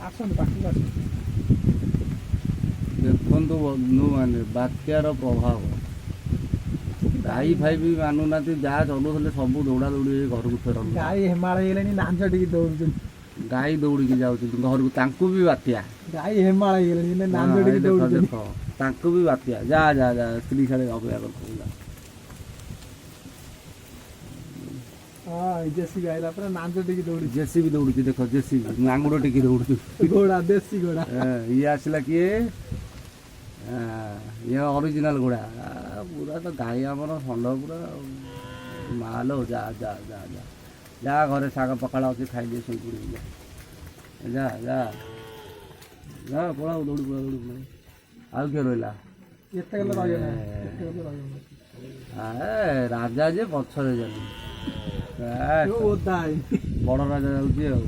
ଆସନ୍ତୁ ପାଖକୁ ଆସନ୍ତୁ। ଦେଖନ୍ତୁ ବନ୍ଧୁମାନେ ବାତ୍ୟାର ପ୍ରଭାବ ଗାଈ ଫାଇ ବି ମାନୁନାହାନ୍ତି, ଯାହା ଚଲୁଥିଲେ ସବୁ ଦୌଡ଼ା ଦୌଡ଼ି ହେଇ ଘରକୁ ଫେରନ୍ତି। ଗାଈ ହେମାଳ ହେଇଗଲେଣି, ନାଞ୍ଜ ଟିକେ ଦୌଡୁଛନ୍ତି। ଗାଈ ଦୌଡ଼ିକି ଯାଉଛନ୍ତି ଘରକୁ, ତାଙ୍କୁ ବି ବାତ୍ୟା। ଗାଈ ହେମାଳ ହେଇଗଲେଣି, ନାଞ୍ଜ ହଁ, ଟିକେ ଏଇ ଦେଖ ଦୌଡୁଛନ୍ତି। ଦେଖ ତାଙ୍କୁ ବି ବାତ୍ୟା। ଯା ଯା ଯା ସ୍ତ୍ରୀ ଛାଡ଼ି ଅପେକ୍ଷା କରୁଥିଲା। ହଁ ଜେସିବି ଆଇଲା ପରେ ନାଞ୍ଜ ଟିକେ ଦୌଡୁଛି। ଜେସିବି ଦୌଡୁଛି, ଦେଖ ଜେସିବି ଆଙ୍ଗୁଡ଼ ଟିକେ ଦୌଡୁଛି। ଘୋଡ଼ା, ଦେଶୀ ଘୋଡ଼ା। ଇଏ ଆସିଲା କିଏ? ଇଏ ଅରିଜିନାଲ ଘୋଡ଼ା। ପୁରା ତ ଗାଈ ଆମର ଷଣ୍ଢ ପୁରା ମାଲୋ। ଯା ଯା ଯା ଯା ଯା ଘରେ ଶାଗ ପଖାଳ ଅଛି, ଖାଇଦିଏ ଶୋଇପଡ଼ିବି। ଯା ଯା ଯା ପଳାଉ, ଦୌଡ଼ି ପଳା ଦୌଡ଼ି ପଳା। ଆଉ କିଏ ରହିଲା? ଏତେ ଗଲେ ରହିବ ନା, ଏତେ ଗଲେ ରହିବ ନା। ରାଜା ଯେ ପଛରେ ଯାଉଛି, ଓଦା ହେଇନି। ବଡ଼ ରାଜା ଯାଉଛି ଆଉ।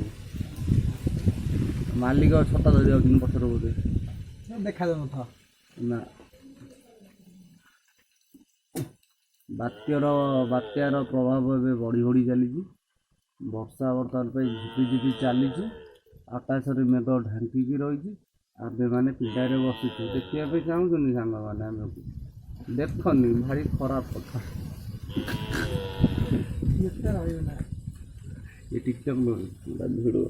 ମାଲିକ ଛତା ଧରି ଯାଉଛନ୍ତି ପଛରେ ବୋଧେ। ଦେଖାଯାଉନଥିବ ନା। ବାତ୍ୟାର ପ୍ରଭାବ ଏବେ ବଢ଼ି ବଢ଼ି ଚାଲିଛି। ବର୍ଷା ବର୍ତ୍ତମାନ ପାଇଁ ଝିପିଝିପି ଚାଲିଛି। ଆକାଶରେ ମେଘ ଢାଙ୍କିକି ରହିଛି। ଆମ୍ଭେମାନେ ପିଣ୍ଡାରେ ବସିଛୁ, ଦେଖିବା ପାଇଁ ଚାହୁଁଛନ୍ତି ସାଙ୍ଗମାନେ ଆମକୁ? ଦେଖନି, ଭାରି ଖରାପ କଥା। ଏତେ ରହିବ ନା। ये टिकटॉक में पूरा वीडियो